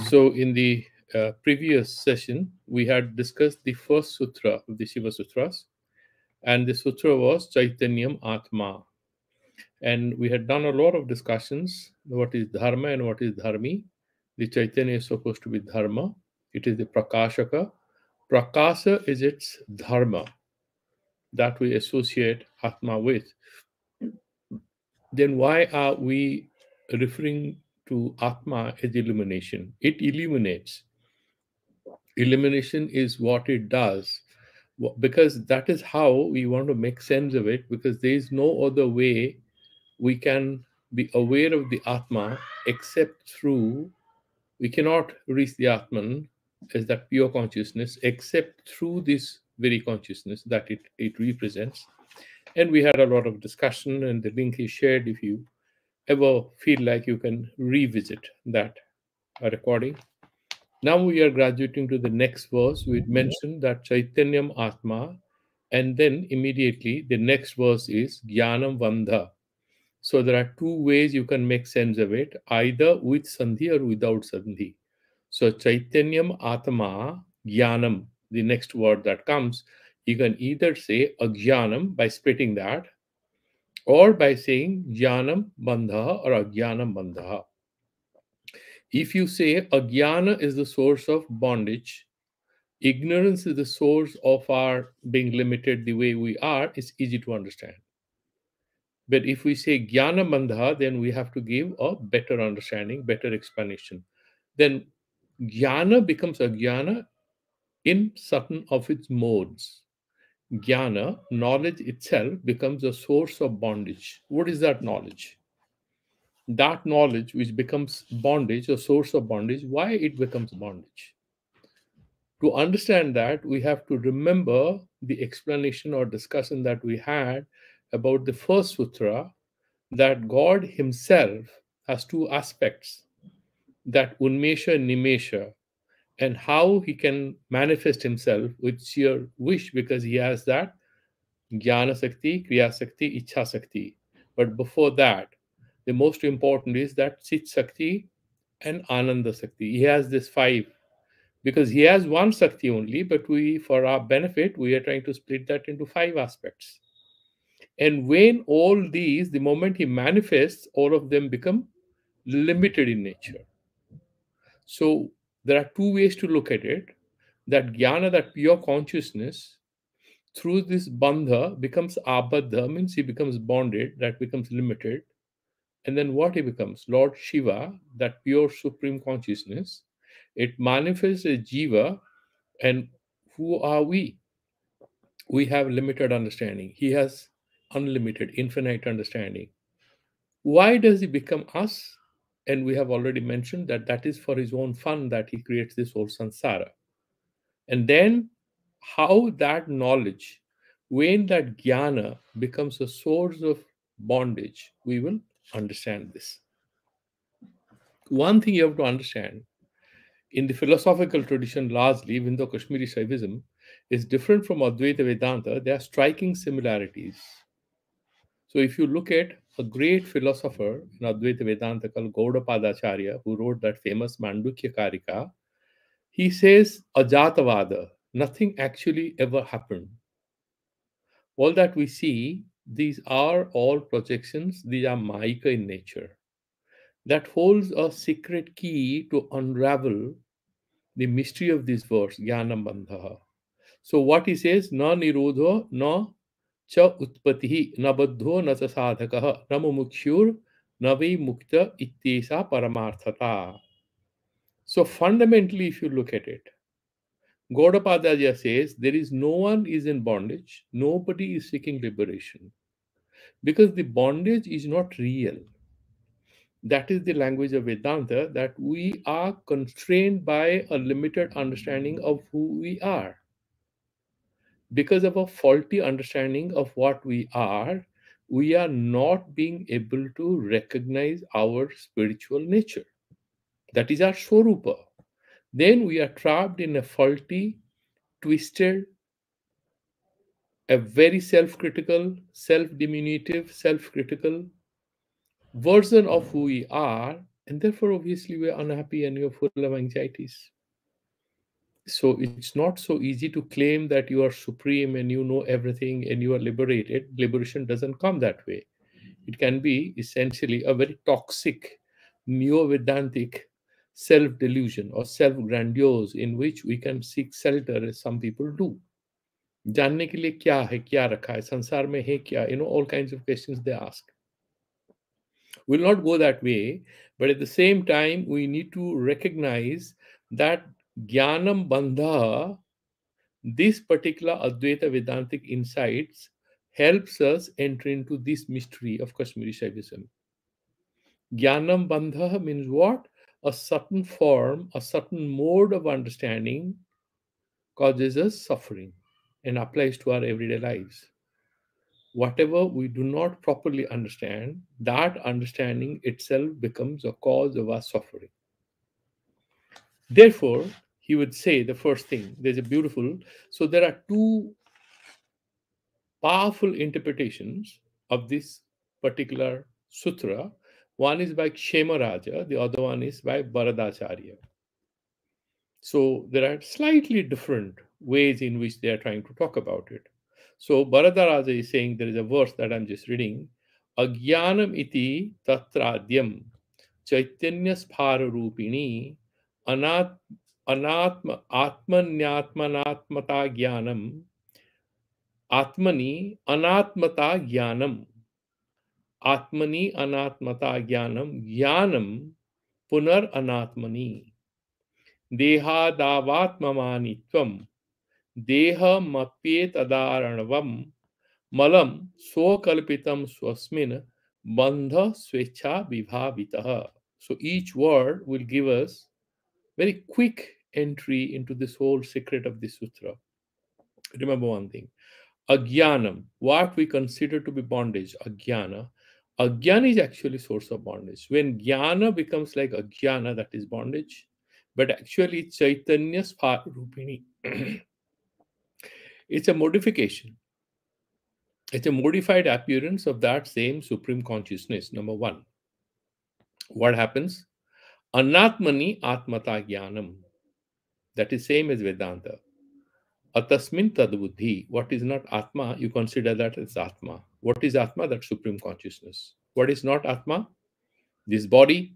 So, in the previous session, we had discussed the first sutra of the Siva Sutras, and the sutra was Chaitanyam Atma. And we had done a lot of discussions what is Dharma and what is Dharmi. The Chaitanya is supposed to be Dharma, it is the Prakashaka. Prakasa is its Dharma that we associate Atma with. Then why are we referring to Atma as illumination? It illuminates. Illumination is what it does because that is how we want to make sense of it, because there is no other way we can be aware of the Atma except through, we cannot reach the Atman as that pure consciousness except through this very consciousness that it represents. And we had a lot of discussion, and the link is shared if you ever feel like you can revisit that recording. Now we are graduating to the next verse. We mentioned that Chaitanyam Atma, and then immediately the next verse is Jnanam Vandha. So there are two ways you can make sense of it, either with Sandhi or without Sandhi. So Chaitanyam Atma Jnanam, the next word that comes, you can either say Ajnanam by splitting that, or by saying Jnanam Bandha or Ajnanam Bandha. If you say Ajnana is the source of bondage, ignorance is the source of our being limited the way we are, it's easy to understand. But if we say Jnana Bandha, then we have to give a better understanding, better explanation. Then Jnana becomes Ajnana in certain of its modes. Jnana, knowledge itself, becomes a source of bondage. What is that knowledge? That knowledge which becomes bondage, a source of bondage, why it becomes bondage? To understand that, we have to remember the explanation or discussion that we had about the first sutra, that God Himself has two aspects, that Unmesha and Nimesha, and how He can manifest Himself with sheer wish, because He has that Jnana Sakti, Kriya Sakti, Ichha Sakti. But before that, the most important is that Chit Sakti and Ananda Sakti. He has this five, because he has one Sakti only, but we, for our benefit, we are trying to split that into five aspects. And when all these, the moment he manifests, all of them become limited in nature. So there are two ways to look at it. That jnana, that pure consciousness, through this bandha becomes abadha, means he becomes bonded, that becomes limited. And then what he becomes? Lord Shiva, that pure supreme consciousness, it manifests as jiva. And who are we? We have limited understanding. He has unlimited, infinite understanding. Why does he become us? And we have already mentioned that that is for his own fun that he creates this whole samsara. And then how that knowledge, when that jnana becomes a source of bondage, we will understand this. One thing you have to understand, in the philosophical tradition, largely, even though Kashmiri Saivism is different from Advaita Vedanta, there are striking similarities. So, if you look at a great philosopher in Advaita Vedanta called Gaudapadacharya, who wrote that famous Mandukya Karika, he says, Ajatavada, nothing actually ever happened. All that we see, these are all projections, these are Maika in nature. That holds a secret key to unravel the mystery of this verse, Jnanam Bandha. So what he says, na nirodho, na cha utpatihi, na baddho, na cha sadhakaha, na mumukshur, na vi mukta ittesa paramarthata. So fundamentally, if you look at it, Gaudapadacharya says there is no one is in bondage, nobody is seeking liberation, because the bondage is not real. That is the language of Vedanta, that we are constrained by a limited understanding of who we are. Because of a faulty understanding of what we are not being able to recognize our spiritual nature. That is our Swarupa. Then we are trapped in a faulty, twisted, a very self critical, self diminutive, self critical version of who we are, And therefore, obviously, we're unhappy and you're full of anxieties. So it's not so easy to claim that you are supreme and you know everything and you are liberated. Liberation doesn't come that way. It can be essentially a very toxic neo-Vedantic self-delusion or self-grandiose in which we can seek shelter as some people do. जानने के लिए क्या है, क्या रखा है, संसार में है क्या, all kinds of questions they ask. We'll not go that way, but at the same time, we need to recognize that Jnanam Bandha, this particular Advaita Vedantic insights, helps us enter into this mystery of Kashmiri Saivism. Jnanam Bandha means what? A certain form, a certain mode of understanding causes us suffering and applies to our everyday lives. Whatever we do not properly understand, that understanding itself becomes a cause of our suffering. Therefore, he would say the first thing, there's a beautiful, so there are two powerful interpretations of this particular sutra. One is by Kshemaraja, the other one is by Bharadacharya. So there are slightly different ways in which they are trying to talk about it. So Bharadaraja is saying, there is a verse that I'm just reading, Agyanam iti tatradyam chaitanya sphara rupini anat anatma atmanyatmanatmata jnanam atmani anatmata jnanam atmani anatmata jnanam jnanam punar anatmani देहादावात्ममानित्वं देहमप्येतदारणवं मलं स्वकल्पितं स्वस्मिन् बन्ध स्वेच्छा विभावितः. So each word will give us very quick entry into this whole secret of this sutra. Remember one thing. Agyanam, what we consider to be bondage, agyana. Agyana is actually source of bondage. When jnana becomes like agyana, that is bondage. But actually, Chaitanya Rupini. It's a modification. It's a modified appearance of that same supreme consciousness. Number one. What happens? Anatmani Atmata Jnanam. That is same as Vedanta. Atasmin tadbuddhi. What is not Atma, you consider that as Atma. What is Atma? That supreme consciousness. What is not Atma? This body.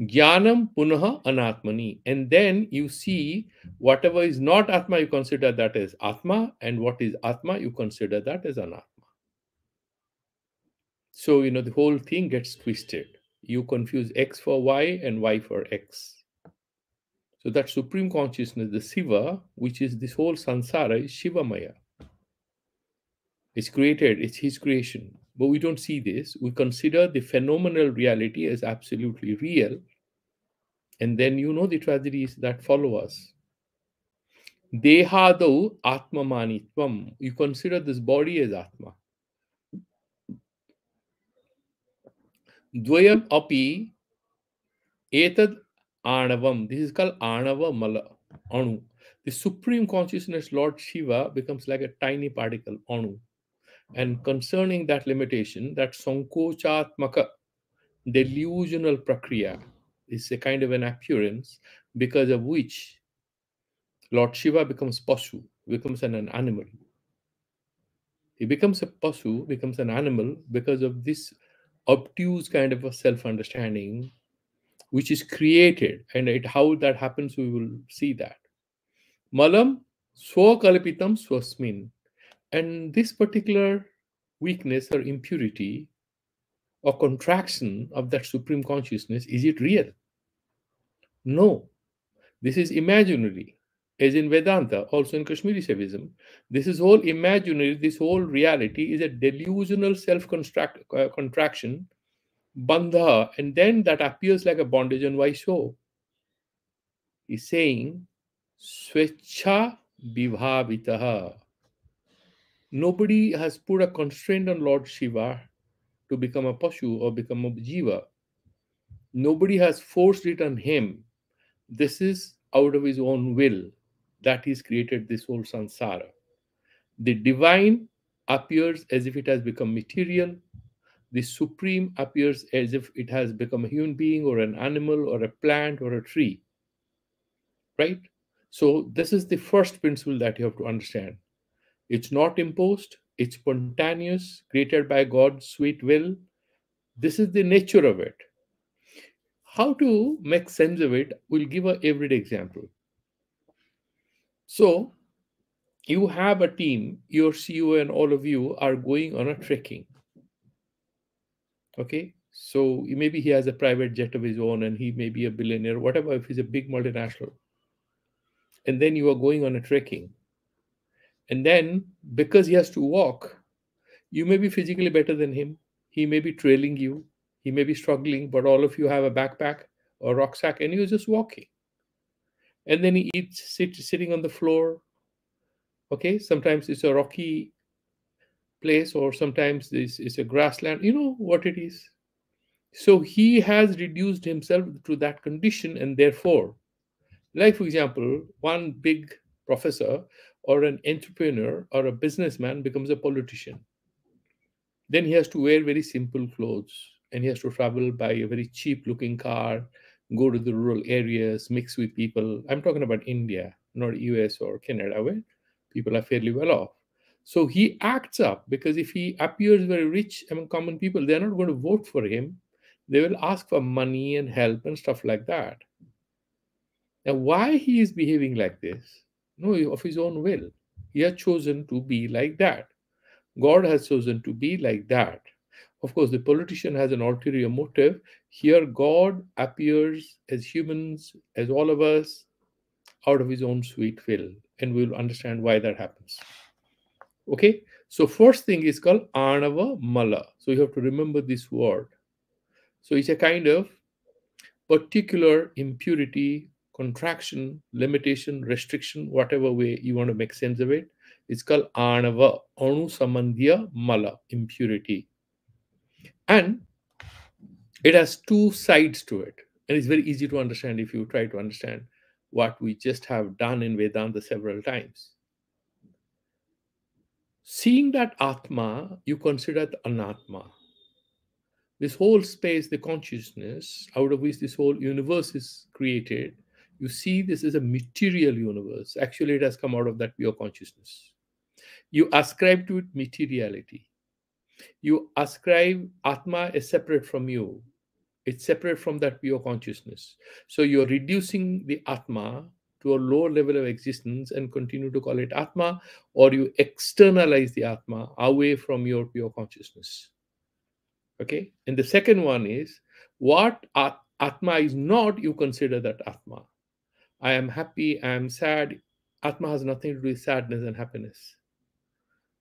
Jnanam punaha anatmani. And then you see whatever is not Atma, you consider that as Atma. And what is Atma, you consider that as Anatma. So, the whole thing gets twisted. You confuse X for Y and Y for X. So that supreme consciousness, the Siva, which is this whole sansara, is Shiva Maya. It's created, it's his creation. But we don't see this. We consider the phenomenal reality as absolutely real. And then the tragedies that follow us. Dehadau atmamanitvam. You consider this body as Atma. Dvayam api etad anavam. This is called anava mala, anu. The supreme consciousness, Lord Shiva, becomes like a tiny particle, anu. And concerning that limitation, that sankochatmaka, delusional prakriya, is a kind of an appearance because of which Lord Shiva becomes Pasu, becomes an animal. He becomes a Pasu, becomes an animal because of this obtuse kind of a self-understanding which is created. And how that happens, we will see that. Malam swakalpitam swasmin. And this particular weakness or impurity or contraction of that supreme consciousness, is it real? No. This is imaginary. As in Vedanta, also in Kashmiri Saivism, this is all imaginary, this whole reality is a delusional self-contraction, bandha, and then that appears like a bondage. And why so? He's saying, Svecha Vibhavitaha. Nobody has put a constraint on Lord Shiva to become a Pashu or become a Jiva. Nobody has forced it on him. This is out of his own will that he's created this whole samsara. The divine appears as if it has become material. The supreme appears as if it has become a human being or an animal or a plant or a tree, right? So, this is the first principle that you have to understand. It's not imposed, it's spontaneous, created by God's sweet will. This is the nature of it. How to make sense of it? We'll give a everyday example. So, you have a team, your CEO and all of you are going on a trekking. Okay, so maybe he has a private jet of his own and he may be a billionaire, whatever, if he's a big multinational. And then you are going on a trekking. And then because he has to walk, you may be physically better than him. He may be trailing you. He may be struggling, but all of you have a backpack or rucksack and you're just walking. And then he eats sitting on the floor. Okay, sometimes it's a rocky place or sometimes this is a grassland. You know what it is. So he has reduced himself to that condition, and therefore, like for example, one big professor or an entrepreneur or a businessman becomes a politician. Then he has to wear very simple clothes and he has to travel by a very cheap looking car, go to the rural areas, mix with people. I'm talking about India, not US or Canada, where people are fairly well off. So he acts up because if he appears very rich among common people, they're not going to vote for him. They will ask for money and help and stuff like that. Now, why he is behaving like this? No, of his own will. He has chosen to be like that. God has chosen to be like that. Of course, the politician has an ulterior motive. Here, God appears as humans, as all of us, out of his own sweet will. And we'll understand why that happens. Okay? So, first thing is called Anava Mala. So, you have to remember this word. So, it's a kind of particular impurity, contraction, limitation, restriction, whatever way you want to make sense of it. It's called Anava, Anu Samandhya Mala, impurity. And it has two sides to it. And it's very easy to understand if you try to understand what we just have done in Vedanta several times. Seeing that Atma, you consider the Anatma. This whole space, the consciousness out of which this whole universe is created, you see this is a material universe. Actually, it has come out of that pure consciousness. You ascribe to it materiality. You ascribe Atma is separate from you. It's separate from that pure consciousness. So you're reducing the Atma to a lower level of existence and continue to call it Atma, or you externalize the Atma away from your pure consciousness. Okay, and the second one is what Atma is not, you consider that Atma. I am happy, I am sad. Atma has nothing to do with sadness and happiness.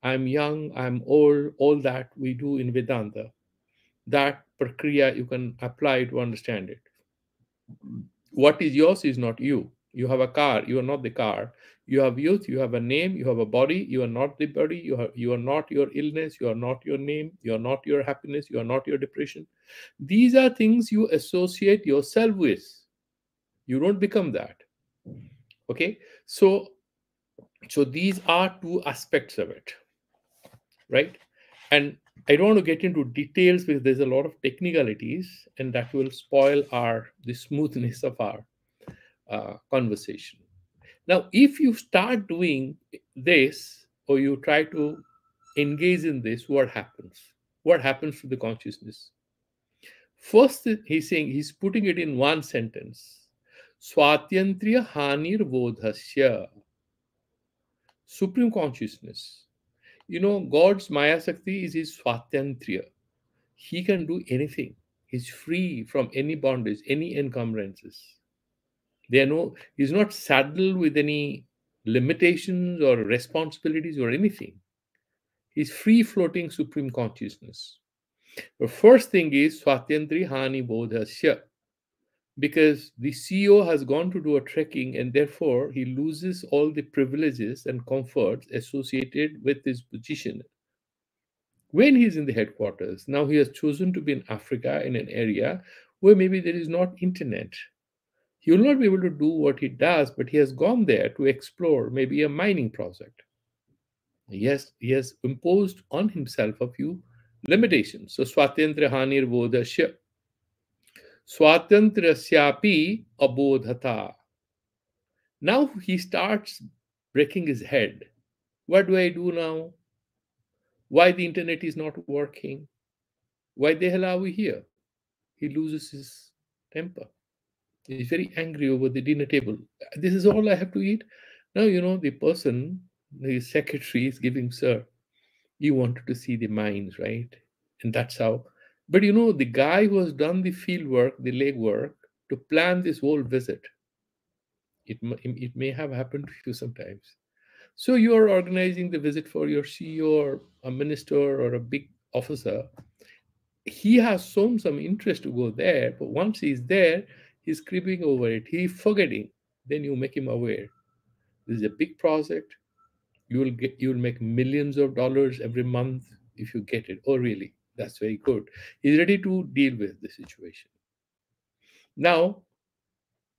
I'm young, I'm old, all that we do in Vedanta. That prakriya you can apply to understand it. What is yours is not you. You have a car, you are not the car. You have youth, you have a name, you have a body, you are not the body, you are not your illness, you are not your name, you are not your happiness, you are not your depression. These are things you associate yourself with. You don't become that. Okay, so these are two aspects of it, right? And I don't want to get into details because there's a lot of technicalities and that will spoil the smoothness of our conversation. Now, if you start doing this or you try to engage in this, what happens? What happens to the consciousness? First, he's saying, he's putting it in one sentence. Swatyantriya hanir bodhasya. Supreme consciousness. You know, God's Maya Sakti is his Swatyantriya. He can do anything. He's free from any bondage, any encumbrances. He's not saddled with any limitations or responsibilities or anything. He's free floating supreme consciousness. The first thing is Swatyantri Hani Bodhasya, because the CEO has gone to do a trekking and therefore he loses all the privileges and comforts associated with his position. When he's in the headquarters, now he has chosen to be in Africa in an area where maybe there is not internet. He will not be able to do what he does, but he has gone there to explore maybe a mining project. Yes, he has imposed on himself a few limitations. So swatantra hanir bodhasya, swatantrasyapi abodhata. Now he starts breaking his head. What do I do now? Why the internet is not working? Why the hell are we here? He loses his temper. He's very angry over the dinner table. This is all I have to eat. Now, the person, the secretary is giving, sir, you wanted to see the mines, right? And that's how. But the guy who has done the field work, the leg work, to plan this whole visit, it may have happened to you sometimes. So you are organizing the visit for your CEO or a minister or a big officer. He has shown some interest to go there, but once he's there, he's creeping over it. He's forgetting. Then you make him aware. This is a big project. You'll make millions of dollars every month if you get it. Oh, really? That's very good. He's ready to deal with the situation. Now,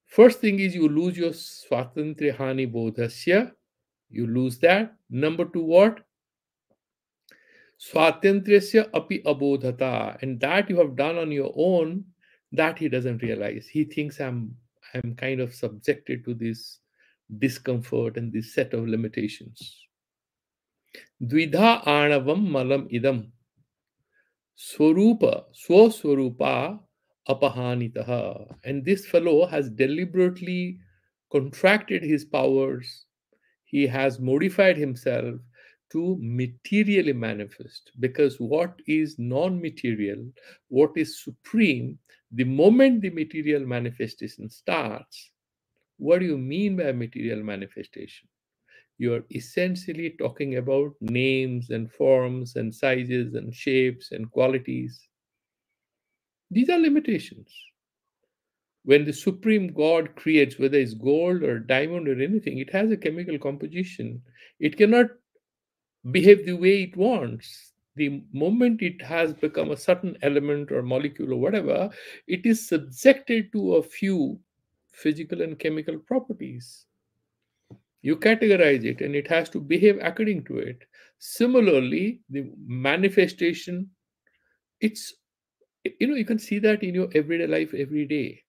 first thing is you lose your swatantriya hani bodhasya. You lose that. Number two, what? Swatantrasya api abodhata, and that you have done on your own, that he doesn't realize. He thinks I'm kind of subjected to this discomfort and this set of limitations. Dvidha anavam malam idam swarupa swaswarupa apahanitaha. And this fellow has deliberately contracted his powers. He has modified himself to materially manifest, because what is non-material, what is supreme, the moment the material manifestation starts, what do you mean by material manifestation? You're essentially talking about names and forms and sizes and shapes and qualities. These are limitations. When the supreme God creates, whether it's gold or diamond or anything, it has a chemical composition. It cannot behave the way it wants. The moment it has become a certain element or molecule or whatever, it is subjected to a few physical and chemical properties. You categorize it and it has to behave according to it. Similarly, the manifestation, it's, you can see that in your everyday life every day.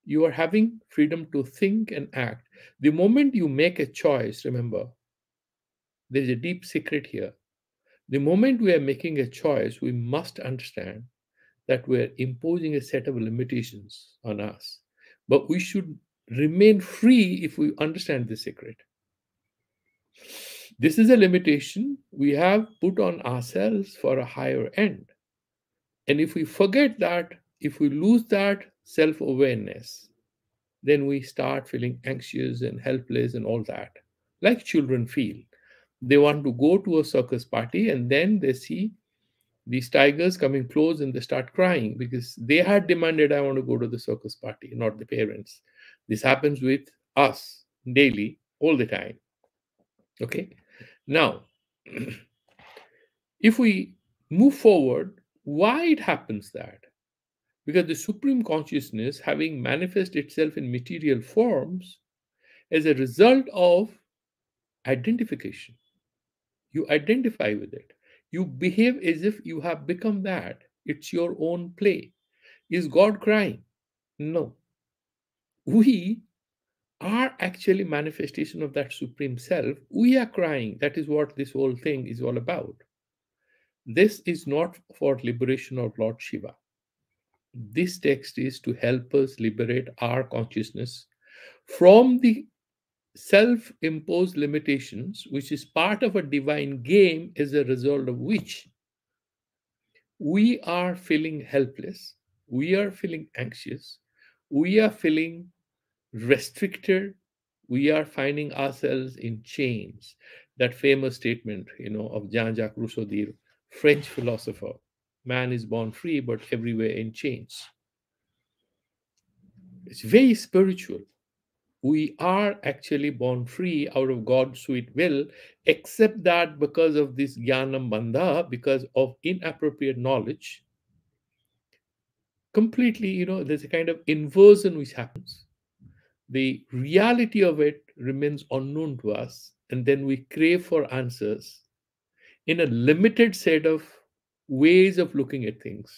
You are having freedom to think and act. The moment you make a choice, remember, there's a deep secret here. The moment we are making a choice, we must understand that we are imposing a set of limitations on us. But we should remain free if we understand the secret. This is a limitation we have put on ourselves for a higher end. And if we forget that, if we lose that self awareness, then we start feeling anxious and helpless and all that, like children feel. They want to go to a circus party and then they see these tigers coming close and they start crying because they had demanded, I want to go to the circus party, not the parents. This happens with us daily, all the time. Okay. Now, if we move forward, why it happens that? Because the supreme consciousness, having manifest itself in material forms, as a result of identification, you identify with it. You behave as if you have become that. It's your own play. Is God crying? No. We are actually manifestation of that supreme self. We are crying. That is what this whole thing is all about. This is not for liberation of Lord Shiva. This text is to help us liberate our consciousness from the self imposed limitations, which is part of a divine game, as a result of which we are feeling helpless, we are feeling anxious, we are feeling restricted, we are finding ourselves in chains. That famous statement, of Jean-Jacques Rousseau, the French philosopher, man is born free, but everywhere in chains. It's very spiritual. We are actually born free out of God's sweet will, except that because of this jnanam bandha, because of inappropriate knowledge, completely, there's a kind of inversion which happens. The reality of it remains unknown to us, and then we crave for answers in a limited set of ways of looking at things.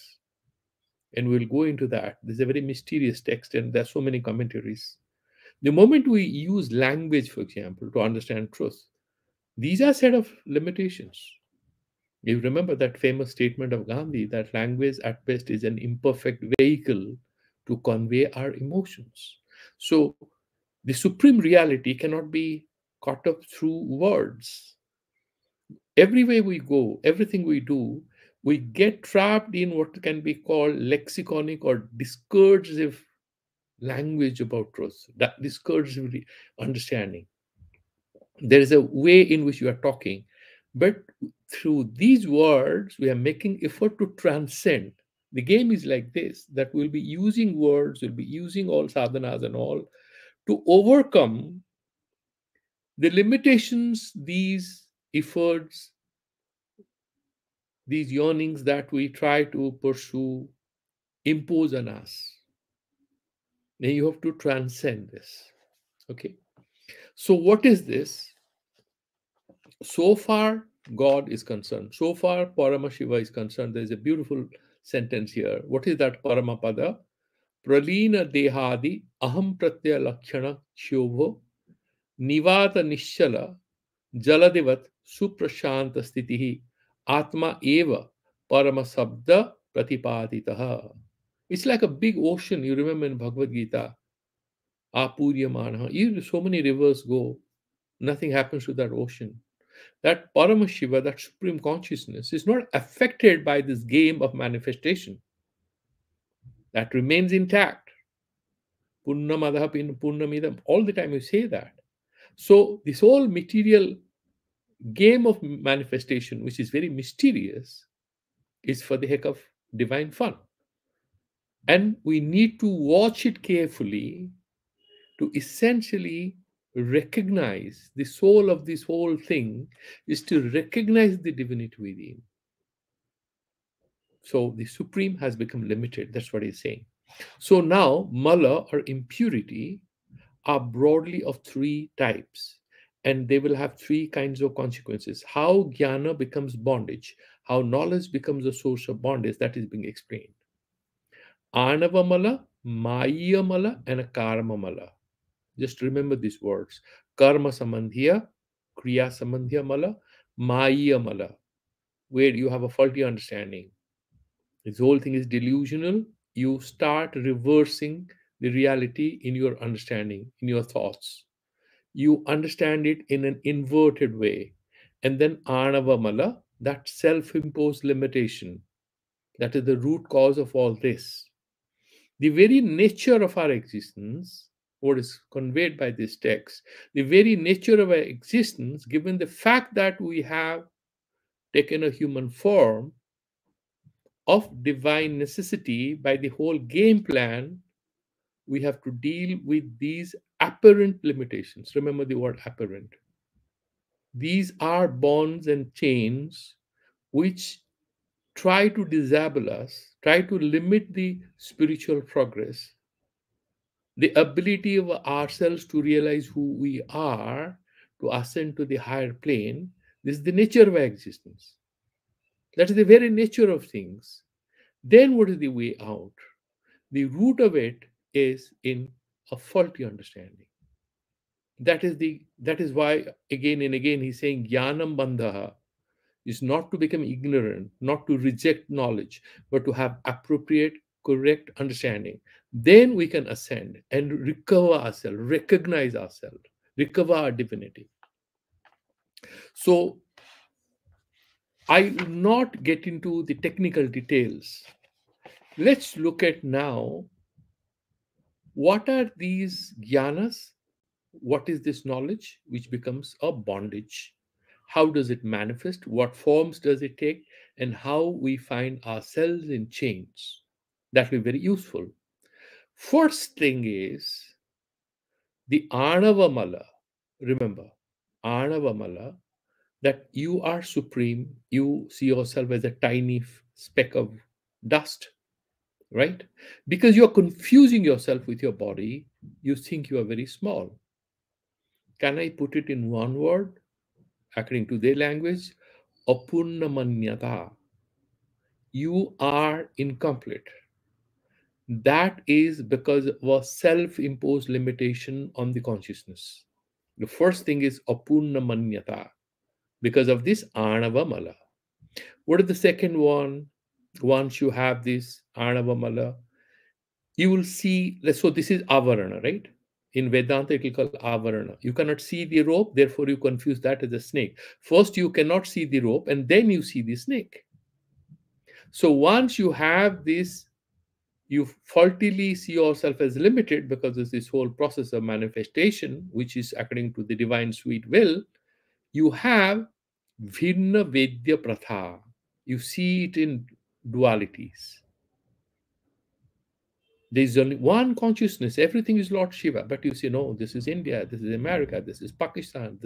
And we'll go into that. This is a very mysterious text, and there's so many commentaries. The moment we use language, for example, to understand truth, these are set of limitations. You remember that famous statement of Gandhi that language at best is an imperfect vehicle to convey our emotions. So the supreme reality cannot be caught up through words. Everywhere we go, everything we do, we get trapped in what can be called lexiconic or discursive language about truth, that discursive understanding. There is a way in which you are talking, but through these words we are making effort to transcend. The game is like this, that we'll be using words, we'll be using all sadhanas and all to overcome the limitations, these efforts, these yearnings that we try to pursue impose on us. Then you have to transcend this. Okay. So what is this? So far God is concerned, so far Paramashiva is concerned, there is a beautiful sentence here. What is that Paramapada? Pralina dehadi aham pratyaya lakshana shobho nivata nishala jaladivat suprashanta stitihi atma eva paramasabda pratipaditaha. It's like a big ocean. You remember in Bhagavad Gita, Apuryamana, so many rivers go, nothing happens to that ocean. That Paramashiva, that supreme consciousness, is not affected by this game of manifestation. That remains intact. Purnamadaha Purnamidam, all the time you say that. So, this whole material game of manifestation, which is very mysterious, is for the heck of divine fun. And we need to watch it carefully to essentially recognize the soul of this whole thing is to recognize the divinity within. So the supreme has become limited. That's what he's saying. So now, mala or impurity are broadly of three types, and they will have three kinds of consequences. How jnana becomes bondage, how knowledge becomes a source of bondage, that is being explained. Anava mala, maya mala, and a karma mala. Just remember these words: karma samandhya, kriya samandhya mala, maya mala, where you have a faulty understanding. This whole thing is delusional. You start reversing the reality in your understanding, in your thoughts. You understand it in an inverted way. And then Anavamala, that self imposed limitation, that is the root cause of all this. The very nature of our existence, what is conveyed by this text, the very nature of our existence, given the fact that we have taken a human form, of divine necessity, by the whole game plan, we have to deal with these apparent limitations. Remember the word apparent. These are bonds and chains which try to disable us, try to limit the spiritual progress, the ability of ourselves to realize who we are, to ascend to the higher plane. This is the nature of our existence. That is the very nature of things. Then what is the way out? The root of it is in a faulty understanding. That is why again and again he's saying jnanam bandhaha is not to become ignorant, not to reject knowledge, but to have appropriate, correct understanding. Then we can ascend and recover ourselves, recognize ourselves, recover our divinity. So I will not get into the technical details. Let's look at now what are these jnanas. What is this knowledge which becomes a bondage? How does it manifest? What forms does it take? And how we find ourselves in chains? That will be very useful. First thing is the Anavamala. Remember, Anavamala, that you are supreme, you see yourself as a tiny speck of dust, right? Because you're confusing yourself with your body, you think you are very small. Can I put it in one word? According to their language, apurnamanyata. you are incomplete. That is because of a self imposed limitation on the consciousness. The first thing is apurna manyata, because of this anava mala. What is the second one? Once you have this anava mala, you will see. So, this is avarana, right? In Vedanta, it will call avarana. You cannot see the rope, therefore, you confuse that as a snake. First, you cannot see the rope, and then you see the snake. So, once you have this, you faultily see yourself as limited because of this whole process of manifestation, which is according to the divine sweet will. You have Vinna Vedya Pratha. You see it in dualities. There is only one consciousness. Everything is Lord Shiva. But you see, no, this is India, this is America, this is Pakistan,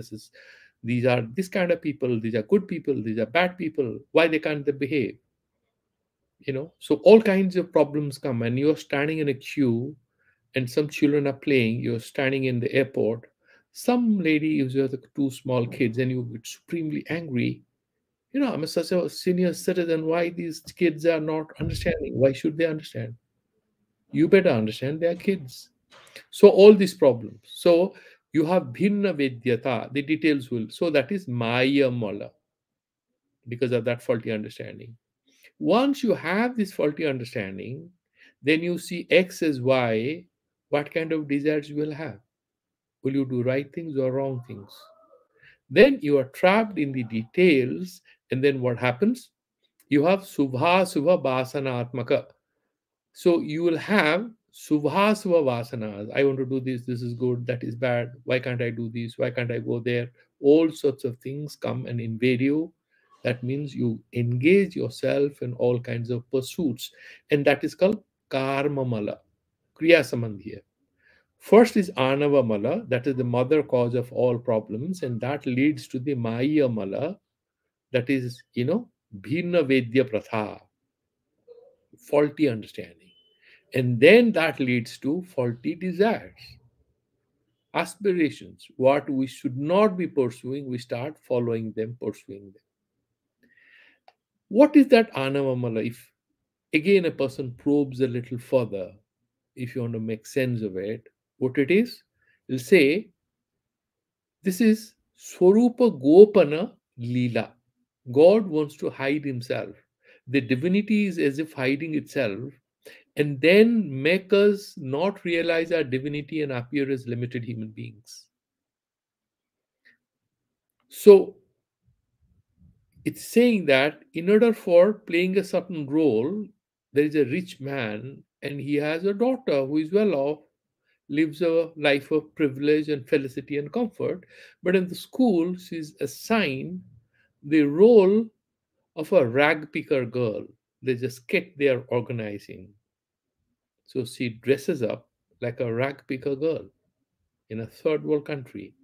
these are this kind of people, these are good people, these are bad people. Why they can't they behave? So all kinds of problems come, and you're standing in a queue, and some children are playing. You're standing in the airport. Some lady is with two small kids, and you get supremely angry. I'm such a senior citizen. Why these kids are not understanding? Why should they understand? You better understand they are kids. So all these problems. So you have bhinna vidyata. The details will. So that is maya mala, because of that faulty understanding. Once you have this faulty understanding, then you see X as Y. What kind of desires you will have? Will you do right things or wrong things? Then you are trapped in the details, and then what happens? You have subha subha vasana atmaka. So you will have subha subha vasanas. I want to do this. This is good. That is bad. Why can't I do this? Why can't I go there? All sorts of things come and invade you. That means you engage yourself in all kinds of pursuits, and that is called karma mala, kriya samandhiya. First is Anava Mala, that is the mother cause of all problems, and that leads to the Maya Mala, that is, Bhina Vedya Pratha, faulty understanding. And then that leads to faulty desires, aspirations. What we should not be pursuing, we start following them, pursuing them. What is that Anava Mala? If again a person probes a little further, if you want to make sense of it, what it is, he'll say, this is Swarupa Gopana Leela. God wants to hide himself. The divinity is as if hiding itself, and then make us not realize our divinity and appear as limited human beings. So it's saying that in order for playing a certain role, there is a rich man and he has a daughter who is well off, lives a life of privilege and felicity and comfort. But in the school, she's assigned the role of a rag picker girl. There's a skit they are organizing. So she dresses up like a rag picker girl in a third world country.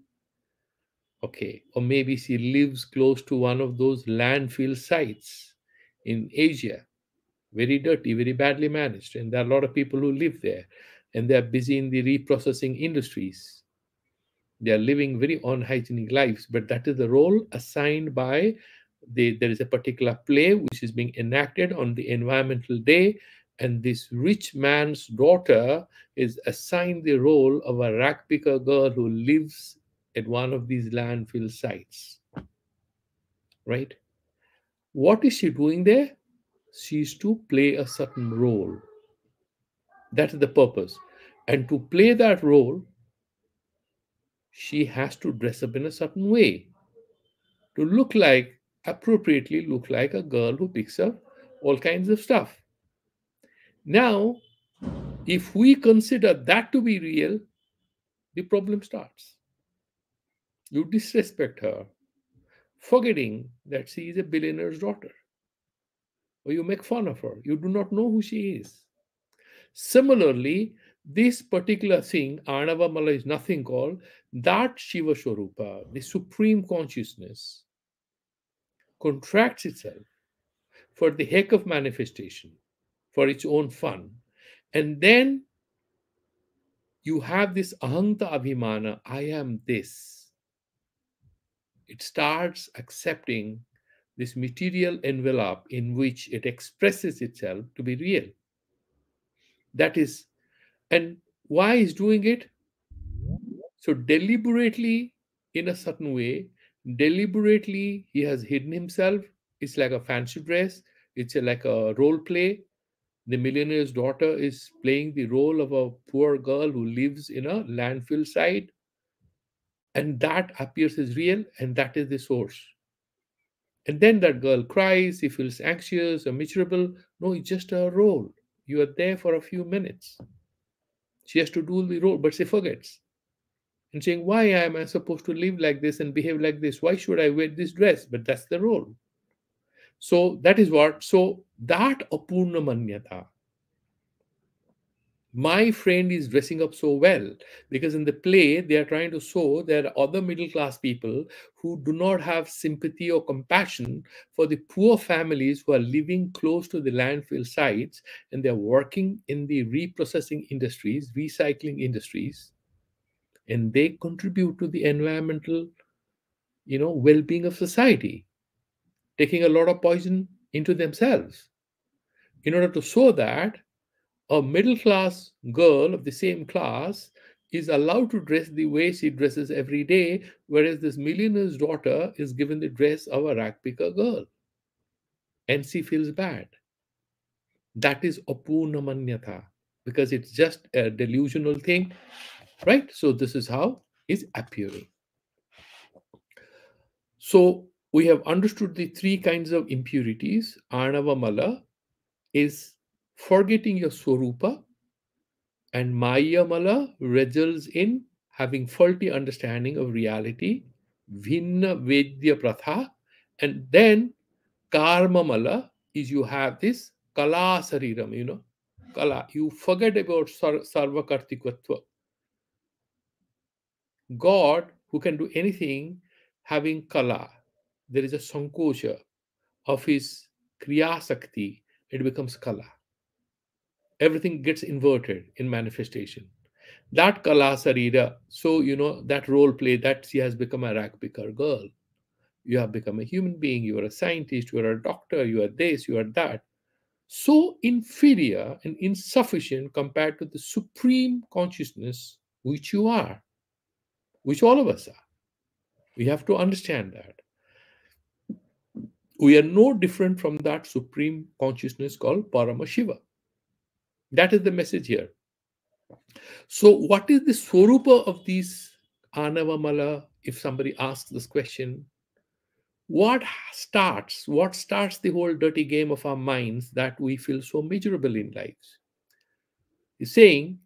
Okay. Or maybe she lives close to one of those landfill sites in Asia, very dirty, very badly managed. And there are a lot of people who live there, and they are busy in the reprocessing industries. They are living very unhygienic lives, but that is the role assigned by there is a particular play which is being enacted on the environmental day, and this rich man's daughter is assigned the role of a rag picker girl who lives at one of these landfill sites, right? What is she doing there? She's to play a certain role. That is the purpose. And to play that role, she has to dress up in a certain way to look like, appropriately look like a girl who picks up all kinds of stuff. Now, if we consider that to be real, the problem starts. You disrespect her, forgetting that she is a billionaire's daughter, or you make fun of her. You do not know who she is. Similarly, this particular thing, Anava Mala, is nothing called that Shiva Swarupa, the supreme consciousness, contracts itself for the heck of manifestation, for its own fun. And then you have this ahanta abhimana, I am this. It starts accepting this material envelope in which it expresses itself to be real. That is, and why is doing it? So deliberately, in a certain way, deliberately he has hidden himself. It's like a fancy dress. It's like a role play. The millionaire's daughter is playing the role of a poor girl who lives in a landfill site, and that appears as real, and that is the source. And then that girl cries, she feels anxious or miserable. No, it's just a role. You are there for a few minutes. She has to do the role, but she forgets. And saying, why am I supposed to live like this and behave like this? Why should I wear this dress? But that's the role. So that is what, so that apurna manyata, my friend is dressing up so well, because in the play they are trying to show there are other middle class people who do not have sympathy or compassion for the poor families who are living close to the landfill sites, and they're working in the reprocessing industries, recycling industries, and they contribute to the environmental, well-being of society, taking a lot of poison into themselves, in order to show that a middle class girl of the same class is allowed to dress the way she dresses every day, whereas this millionaire's daughter is given the dress of a rag picker girl, and she feels bad. That is apurna manyata, because it's just a delusional thing, right? So this is how is appearing. So we have understood the three kinds of impurities. Anava mala is forgetting your swarupa, and Maya mala results in having faulty understanding of reality, Vinna Vedya Pratha, and then Karma mala is you have this Kala Sariram, Kala. You forget about Sarva Kartikatva. God, who can do anything, having Kala. There is a Sankosha of his Kriya Sakti, it becomes Kala. Everything gets inverted in manifestation. That Kala Sarira, so that role play, that she has become a rag picker girl. You have become a human being, you are a scientist, you are a doctor, you are this, you are that. So inferior and insufficient compared to the supreme consciousness which you are, which all of us are. We have to understand that. We are no different from that supreme consciousness called Paramashiva. That is the message here. So, what is the swarupa of these Anavamala? If somebody asks this question, what starts the whole dirty game of our minds that we feel so miserable in lives? He's saying,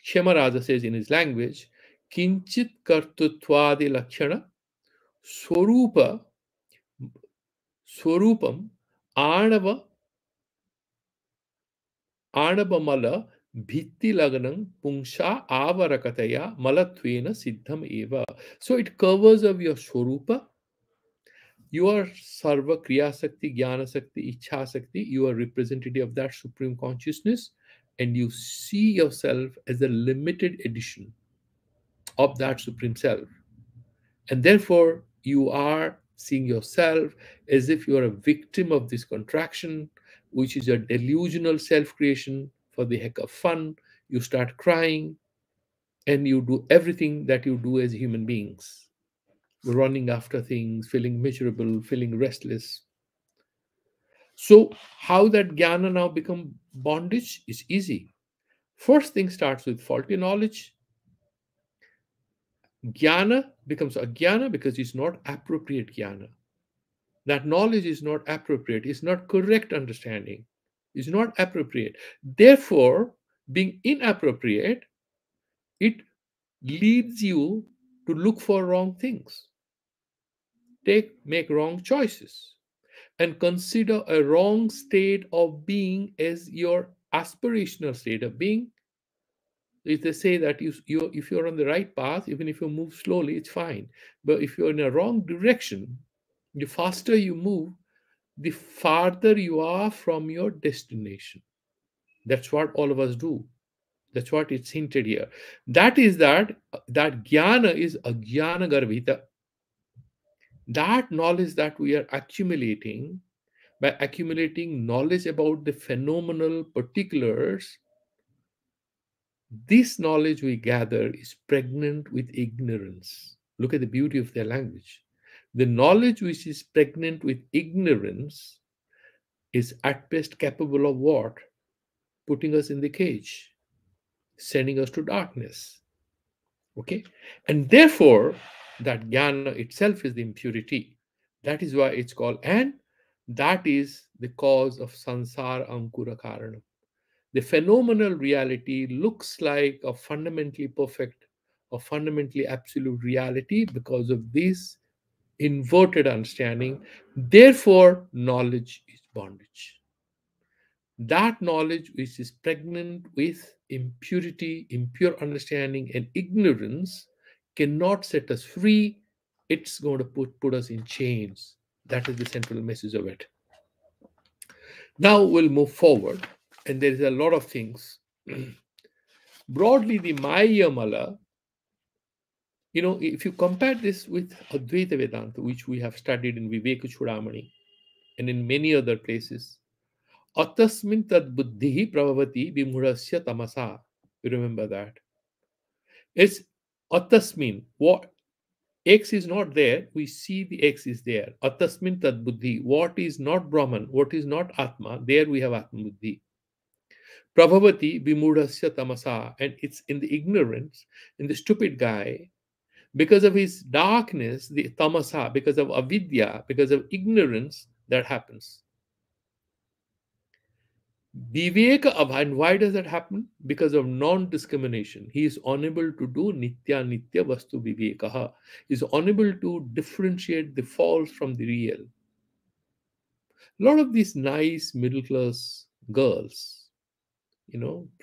Kshemaraja says in his language, Kinchit kartutvadi lakshana swarupa swarupam anava Anabamala bhitti laganam pungsha avarakataya malatvena siddham eva. So it covers of your swarupa. You are sarva kriya sakti, jnana sakti, ichha sakti. You are representative of that supreme consciousness, and you see yourself as a limited edition of that supreme self. And therefore, you are seeing yourself as if you are a victim of this contraction, which is a delusional self creation for the heck of fun. You start crying, and you do everything that you do as human beings, running after things, feeling miserable, feeling restless. So, how that jnana now become bondage is easy. First thing starts with faulty knowledge. Jnana becomes ajnana because it's not appropriate jnana. That knowledge is not appropriate, is not correct understanding, is not appropriate. Therefore, being inappropriate, it leads you to look for wrong things, make wrong choices, and consider a wrong state of being as your aspirational state of being. If they say that if you're on the right path, even if you move slowly, it's fine. But if you're in a wrong direction, the faster you move, the farther you are from your destination. That's what all of us do. That's what it's hinted here. That is that jnana is ajnana garvita. That knowledge that we are accumulating, by accumulating knowledge about the phenomenal particulars, this knowledge we gather is pregnant with ignorance. Look at the beauty of their language. The knowledge which is pregnant with ignorance is at best capable of what? Putting us in the cage, sending us to darkness. Okay? And therefore, that jnana itself is the impurity. That is why it's called, and that is the cause of sansara ankura karanam. The phenomenal reality looks like a fundamentally perfect or fundamentally absolute reality because of this inverted understanding. Therefore, knowledge is bondage. That knowledge which is pregnant with impurity, impure understanding, and ignorance cannot set us free. It's going to put us in chains. That is the central message of it. Now we'll move forward, and there is a lot of things. Broadly, the Maya Mala, if you compare this with Advaita Vedanta, which we have studied in Viveka Chudamani and in many other places, Atasmin tad buddhi pravavati vimurasya tamasa. You remember that? It's Atasmin. What X is not there, we see the X is there. Atasmin tad buddhi. What is not Brahman, what is not Atma, there we have Atma buddhi. Prabhavati vimurasya tamasa. And it's in the ignorance, in the stupid guy, because of his darkness, the tamasa, because of avidya, because of ignorance, that happens. Viveka and why does that happen? Because of non-discrimination. He is unable to do nitya nitya vastu vivekaha. He is unable to differentiate the false from the real. A lot of these nice middle-class girls,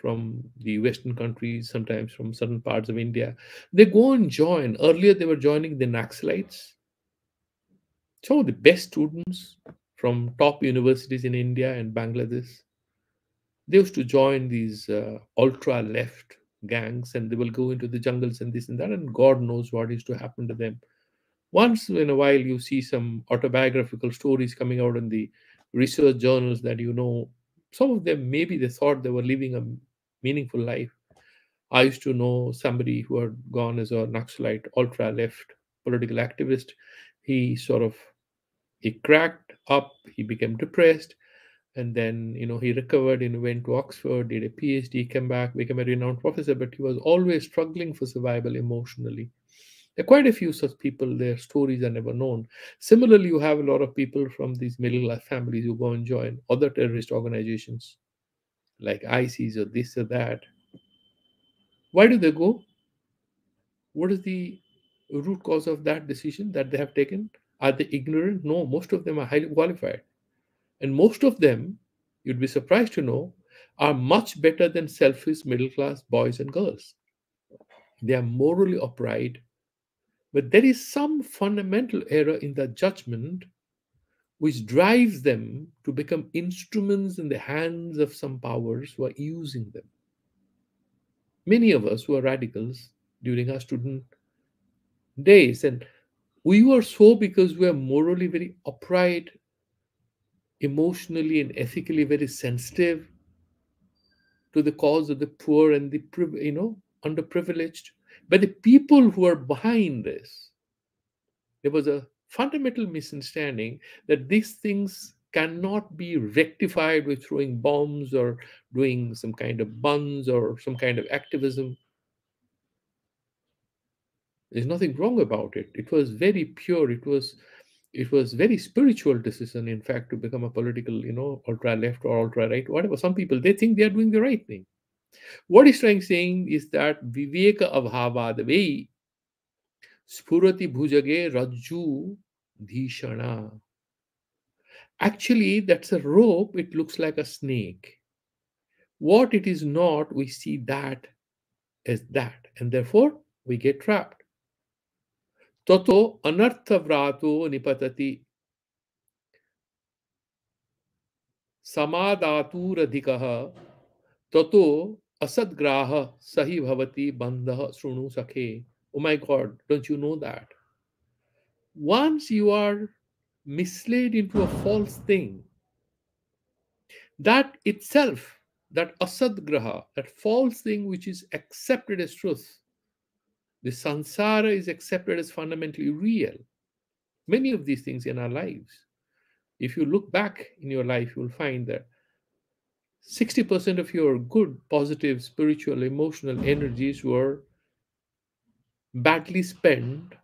from the Western countries, sometimes from certain parts of India, they go and join. Earlier, they were joining the Naxalites. Some of the best students from top universities in India and Bangladesh, they used to join these ultra left gangs, and they will go into the jungles and this and that, and God knows what is to happen to them. Once in a while, you see some autobiographical stories coming out in the research journals that, some of them maybe they thought they were living a meaningful life. I used to know somebody who had gone as a Naxalite, ultra left political activist. He sort of he cracked up, he became depressed, and then he recovered and went to Oxford, did a PhD, came back, became a renowned professor, but he was always struggling for survival emotionally. There are quite a few such people. Their stories are never known. Similarly, you have a lot of people from these middle class families who go and join other terrorist organizations like ISIS or this or that. Why do they go? What is the root cause of that decision that they have taken? Are they ignorant? No, most of them are highly qualified. And most of them, you'd be surprised to know, are much better than selfish middle class boys and girls. They are morally upright, but there is some fundamental error in the judgment which drives them to become instruments in the hands of some powers who are using them. Many of us who are radicals during our student days, and we were so because we are morally very upright, emotionally and ethically very sensitive to the cause of the poor and the underprivileged. But the people who are behind this, there was a fundamental misunderstanding that these things cannot be rectified with throwing bombs or doing some kind of buns or some kind of activism. There's nothing wrong about it. It was very pure. It was very spiritual decision, in fact, to become a political, ultra left or ultra right, whatever. Some people, they think they are doing the right thing. What he's trying saying is that viveka abhava, the way spurati bhujage rajju dhishana. Actually, that's a rope. It looks like a snake. What it is not, we see that as that, and therefore we get trapped. Toto anartha vrato nipatati समादातुरधिकः ततो असद्ग्राह sahi bhavati bandha srunu sakhe. Oh my God, don't you know that? Once you are misled into a false thing, that itself, that asadgraha, that false thing which is accepted as truth, the sansara is accepted as fundamentally real. Many of these things in our lives, if you look back in your life, you will find that 60% of your good, positive, spiritual, emotional energies were badly spent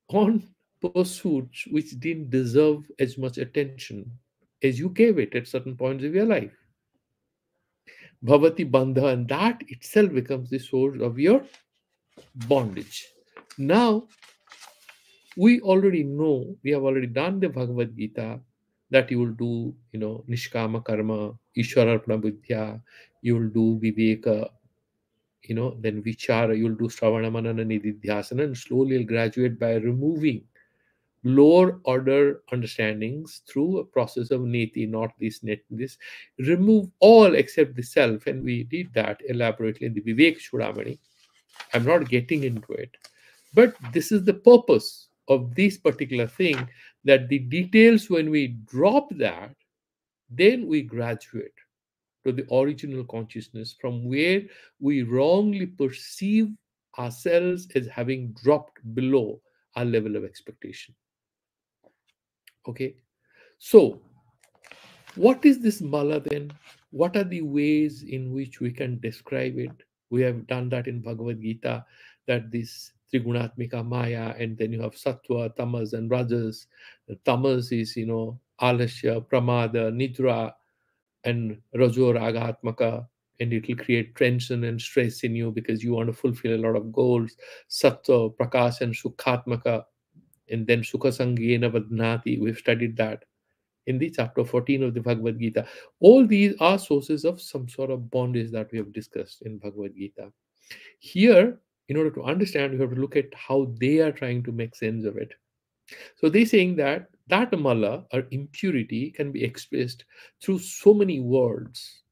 on pursuits which didn't deserve as much attention as you gave it at certain points of your life. Bhavati bandha, and that itself becomes the source of your bondage. Now, we already know, we have already done the Bhagavad Gita, that you will do, Nishkama Karma, Ishwararpana Buddhya, you will do Viveka, then Vichara, you will do Shravana Manana Nididhyasana, and slowly you'll graduate by removing lower order understandings through a process of neti, not this, net this, remove all except the self. And we did that elaborately in the Vivek Chudamani. I'm not getting into it, but this is the purpose of this particular thing, that the details, when we drop that, then we graduate to the original consciousness from where we wrongly perceive ourselves as having dropped below our level of expectation. Okay, so what is this mala then? What are the ways in which we can describe it? We have done that in Bhagavad Gita, that this Trigunatmika Maya, and then you have Sattva, Tamas, and Rajas. Tamas is, Alasya, Pramada, Nidra, and Rajo Ragatmaka, and it will create tension and stress in you because you want to fulfill a lot of goals. Sattva, Prakash, and Sukhatmaka, and then Sukha Sangyena Vadnati. We've studied that in the chapter 14 of the Bhagavad Gita. All these are sources of some sort of bondage that we have discussed in Bhagavad Gita. Here, in order to understand, you have to look at how they are trying to make sense of it. So they're saying that that mala or impurity can be expressed through so many words.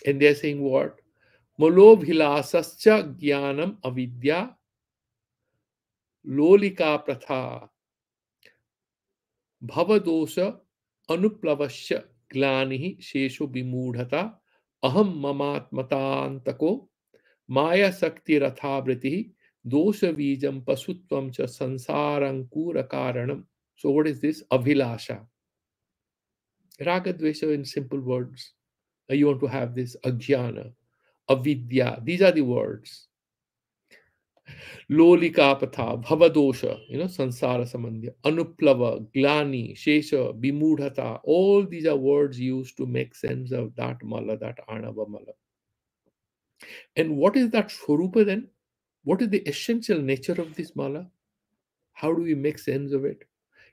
And they're saying what? Molobhilasascha jnanam avidya lolika pratha भवदोष अनुप्लवश्य ग्लानि शेषो विमूढ़ता अहम ममात्मतांतको माया शक्ति रथावृति दोष बीजम पशुत्वम च संसारंकूर कारणम. So what is this? Abhilasha. Raga dvesha in simple words. You want to have this ajnana, avidya. These are the words. Lolikapatha, Bhavadosha, Sansara Samandhya, Anuplava, Glani, Shesha, Bimudhata, all these are words used to make sense of that mala, that Anava mala. And what is that Swarupa then? What is the essential nature of this mala? How do we make sense of it?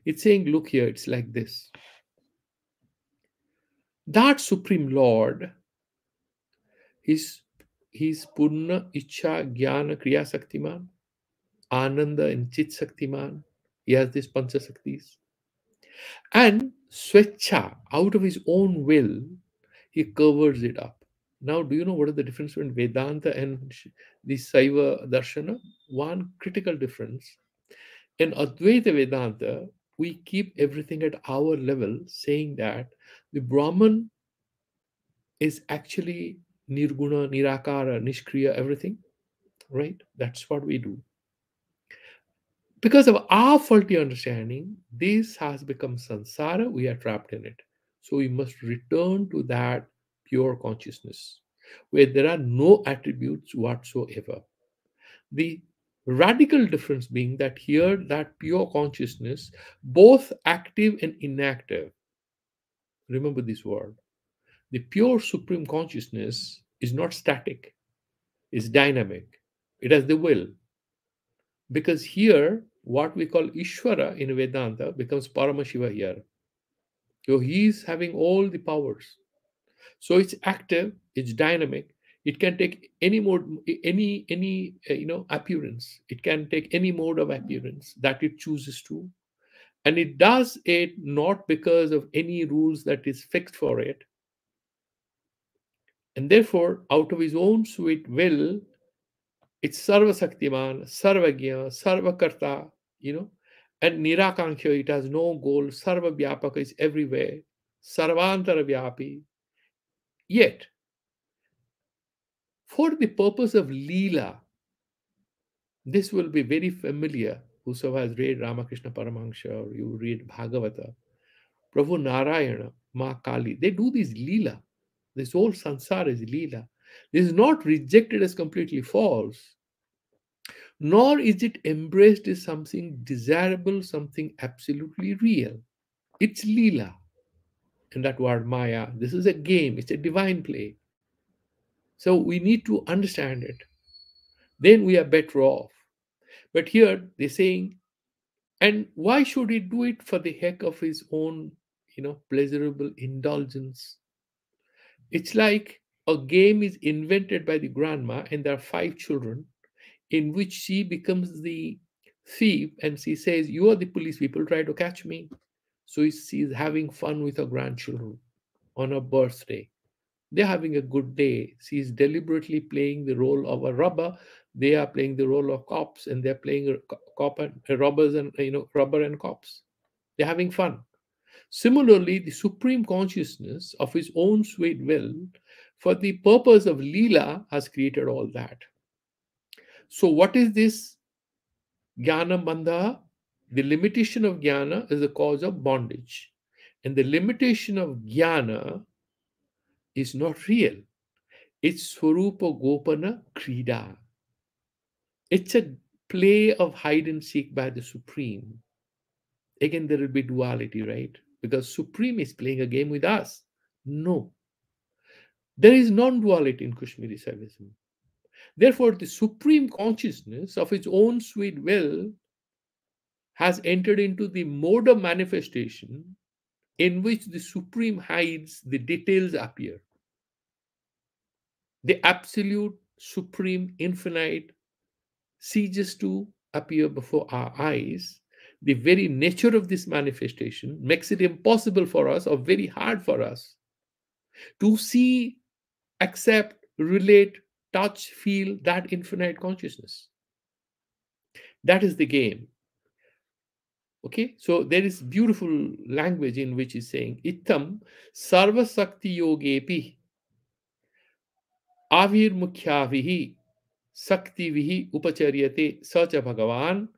It's saying, look here, it's like this. That Supreme Lord, His Purna, Icha, Jnana, Kriya Saktiman, Ananda and Chit Saktiman. He has these Pancha Saktis. And Swechha, out of his own will, he covers it up. Now, do you know what is the difference between Vedanta and the Saiva Darshana? One critical difference. In Advaita Vedanta, we keep everything at our level, saying that the Brahman is actually Nirguna, Nirakara, Nishkriya, everything, right? That's what we do. Because of our faulty understanding, this has become samsara, we are trapped in it. So we must return to that pure consciousness where there are no attributes whatsoever. The radical difference being that here, that pure consciousness, both active and inactive, remember this word, the pure supreme consciousness is not static, it's dynamic, it has the will. Because here, what we call Ishvara in Vedanta becomes Paramashiva here. So he's having all the powers. So it's active, it's dynamic. It can take any mode, any appearance. It can take any mode of appearance that it chooses to, and it does it not because of any rules that is fixed for it. And therefore, out of his own sweet will, it's Sarva Saktiman, Sarvagya, Sarvakarta, And Nirakanksha, it has no goal. Sarva Vyapaka is everywhere. Sarvantara Vyapi. Yet, for the purpose of Leela, this will be very familiar. Whosoever has read Ramakrishna Paramahansa or you read Bhagavata, Prabhu Narayana, Ma Kali, they do this Leela. This whole sansara is Leela. This is not rejected as completely false, nor is it embraced as something desirable, something absolutely real. It's Leela. And that word Maya, this is a game, it's a divine play. So we need to understand it. Then we are better off. But here they're saying, and why should he do it for the heck of his own, pleasurable indulgence? It's like a game is invented by the grandma, and there are five children, in which she becomes the thief and she says, "You are the police people, try to catch me." So she's having fun with her grandchildren on her birthday. They're having a good day. She's deliberately playing the role of a robber. They are playing the role of cops, and they're playing cop and robbers, and robber and cops. They're having fun. Similarly, the supreme consciousness of his own sweet will, for the purpose of Leela, has created all that. So, what is this jnana bandha? The limitation of jnana is the cause of bondage, and the limitation of jnana is not real. It's Swarupa Gopana Krida. It's a play of hide and seek by the Supreme. Again, there will be duality, right? Because Supreme is playing a game with us. No. There is non duality in Kashmiri Saivism. Therefore, the Supreme consciousness of its own sweet will has entered into the mode of manifestation in which the Supreme hides, the details appear. The absolute, supreme, infinite ceases to appear before our eyes. The very nature of this manifestation makes it impossible for us, or very hard for us, to see, accept, relate, touch, feel that infinite consciousness. That is the game. Okay, so there is beautiful language in which is saying, Ittam sarva sakti yogepi avir mukhyavihi saktivihi upacharyate sacha bhagavan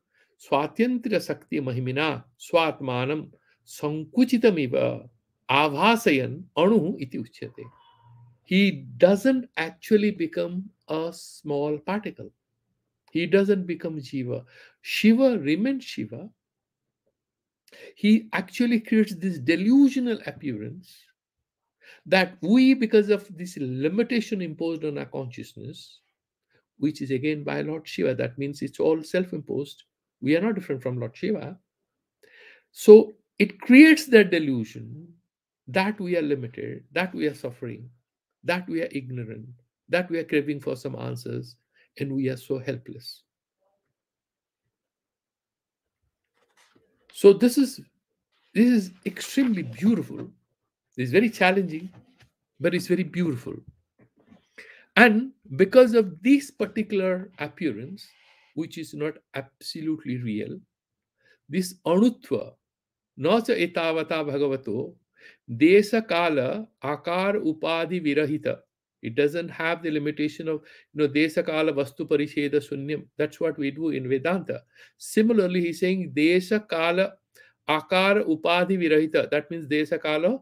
swatyantira sakti mahimina swatmanam sankuchitamiva avhasayan anu iti uchyate. He doesn't actually become a small particle. He doesn't become Jiva. Shiva remains Shiva. He actually creates this delusional appearance that we, because of this limitation imposed on our consciousness, which is again by Lord Shiva, that means it's all self imposed. We are not different from Lord Shiva. So it creates that delusion that we are limited, that we are suffering, that we are ignorant, that we are craving for some answers, and we are so helpless. So this is extremely beautiful. It's very challenging, but it's very beautiful. And because of this particular appearance, which is not absolutely real, this anutva, nacha etavata bhagavato, desa kala akar upadhi virahita. It doesn't have the limitation of, desa kala vastu parisheda sunyam. That's what we do in Vedanta. Similarly, he's saying desa kala akar upadhi virahita. That means desa kala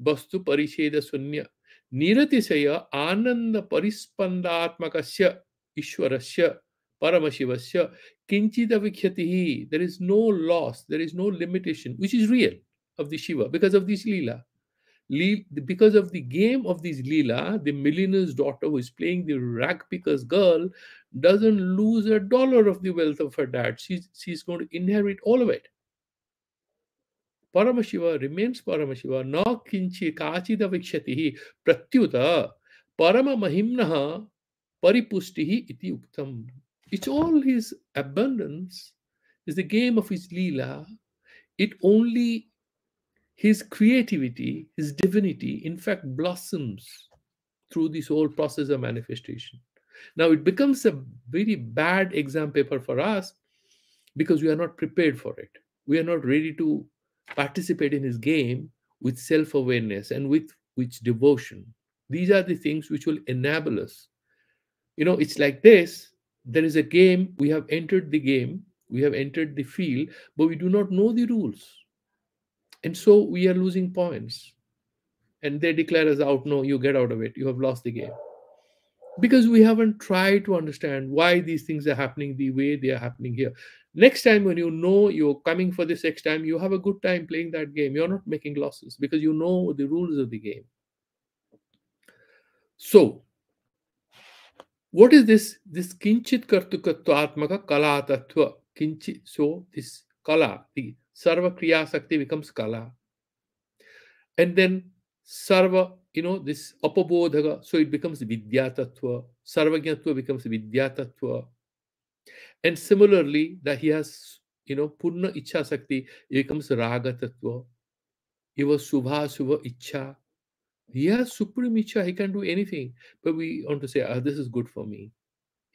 vastu parisheda sunya. Niratisaya ananda parispandatmakasya ishwarasya paramashivasya kinchida vikhyatihi. There is no loss, there is no limitation, which is real of the Shiva because of this Leela. Because of the game of this Leela, the millionaire's daughter who is playing the rag picker's girl doesn't lose a dollar of the wealth of her dad. She's going to inherit all of it. Paramashiva remains Paramashiva, na kinchi kachida vikshatihi pratyuta parama mahimnaha paripustihi iti uktam. It's all his abundance, is the game of his Leela. It only, his creativity, his divinity, in fact, blossoms through this whole process of manifestation. Now, it becomes a very bad exam paper for us because we are not prepared for it. We are not ready to participate in his game with self-awareness and with which devotion. These are the things which will enable us. It's like this. There is a game, we have entered the game, we have entered the field, but we do not know the rules. And so we are losing points. And they declare us out, no, you get out of it, you have lost the game. Because we haven't tried to understand why these things are happening the way they are happening here. Next time, when you know you're coming for this next time, you have a good time playing that game. You're not making losses because you know the rules of the game. So, what is this kinchit kartukatvatmaka kala tattva? Kinchit, so this kala, the sarva kriya sakti becomes kala. And then sarva, this apabodhaga, so it becomes vidya tattva. Sarvajnatva becomes vidya tattva. And similarly, that he has, purna ichha sakti, it becomes raga tattva. He was subha subha ichha. He has supreme ichha, he can do anything. But we want to say, this is good for me.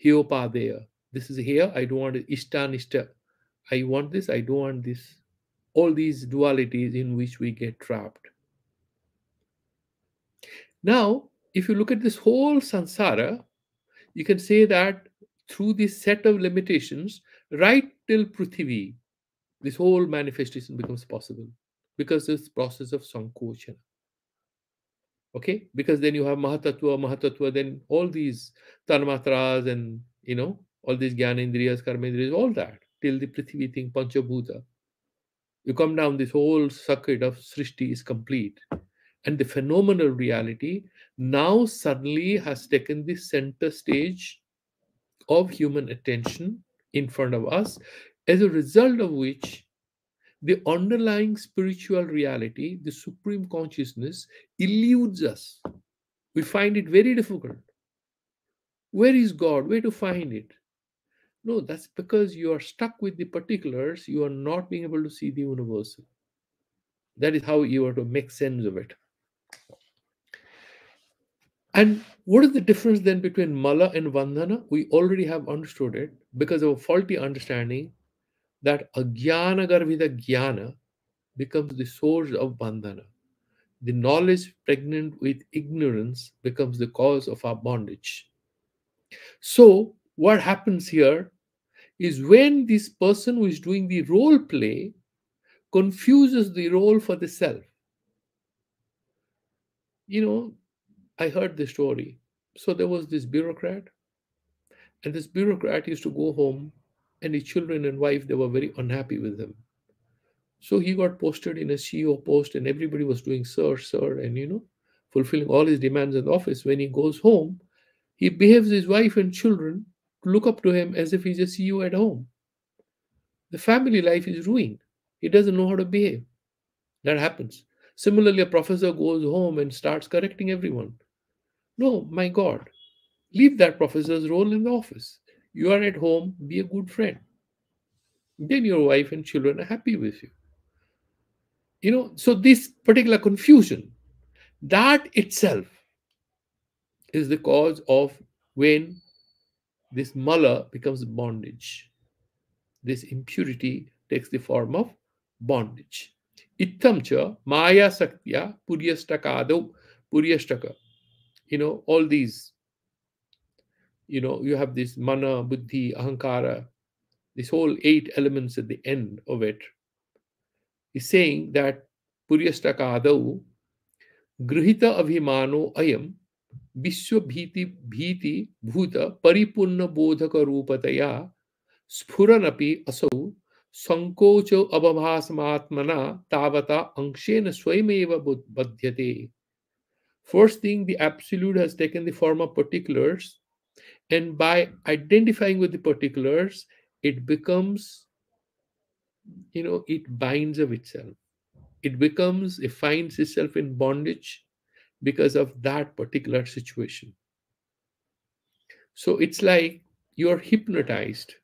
Hyopadeya. This is here, I don't want it. Ishta nishta. I want this, I don't want this. All these dualities in which we get trapped. Now, if you look at this whole samsara, you can say that through this set of limitations, right till Prithvi, this whole manifestation becomes possible because this process of sankochana. Okay, because then you have mahatatva, then all these tanmatras and all these jnanendriyas, karmendriyas, all that till the Prithvi thing, panchabhuta. You come down, this whole circuit of Srishti is complete. And the phenomenal reality now suddenly has taken the center stage of human attention in front of us, as a result of which the underlying spiritual reality, the supreme consciousness, eludes us. We find it very difficult. Where is God? Where to find it? No, that's because you are stuck with the particulars. You are not being able to see the universal. That is how you are to make sense of it. And what is the difference then between mala and vandhana? We already have understood it because of a faulty understanding that ajnana garvita jnana becomes the source of bandhana. The knowledge pregnant with ignorance becomes the cause of our bondage. So, what happens here is when this person who is doing the role play confuses the role for the self. I heard the story. So, there was this bureaucrat, and this bureaucrat used to go home, and his children and wife, they were very unhappy with him. So he got posted in a CEO post, and everybody was doing sir, and fulfilling all his demands in the office. When he goes home, he behaves his wife and children to look up to him as if he's a CEO at home. The family life is ruined. He doesn't know how to behave. That happens. Similarly, a professor goes home and starts correcting everyone. No, my God, leave that professor's role in the office. You are at home, be a good friend. Then your wife and children are happy with you. So this particular confusion, that itself is the cause of when this mala becomes bondage. This impurity takes the form of bondage. Ittamcha maya saktya puryastakado puryastaka. All these, you have this mana, buddhi, ahankara, this whole 8 elements at the end of it is saying that puryastakadau grihita abhimano ayam विश्व भीति भीति भूत परिपूर्ण बोधक रूपतया स्फुरनपि असौ संकोच अवभासमात्मना तावता अंशेन स्वयमेव बध्यते. First thing, the absolute has taken the form of particulars, and by identifying with the particulars, it becomes, it binds of itself. It finds itself in bondage because of that particular situation. So it's like you're hypnotized.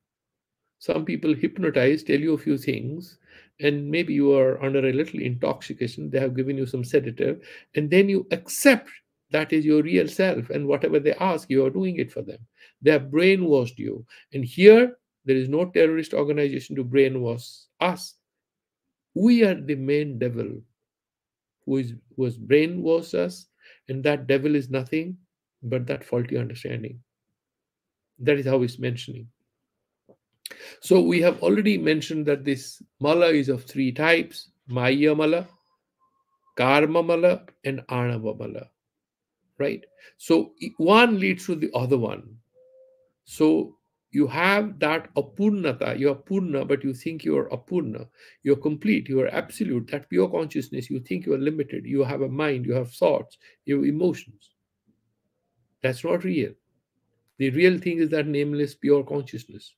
Some people hypnotize, tell you a few things, and maybe you are under a little intoxication. They have given you some sedative, and then you accept that is your real self, and whatever they ask, you are doing it for them. They have brainwashed you. And here, there is no terrorist organization to brainwash us. We are the main devil who has brainwashed us, and that devil is nothing but that faulty understanding. That is how it's mentioning. So we have already mentioned that this mala is of three types: Maya mala, Karma mala, and Anava mala. Right? So one leads to the other one. So you have that apurnata, you are purna, but you think you are apurna. You're complete, you are absolute, that pure consciousness, you think you are limited, you have a mind, you have thoughts, you have emotions. That's not real. The real thing is that nameless pure consciousness.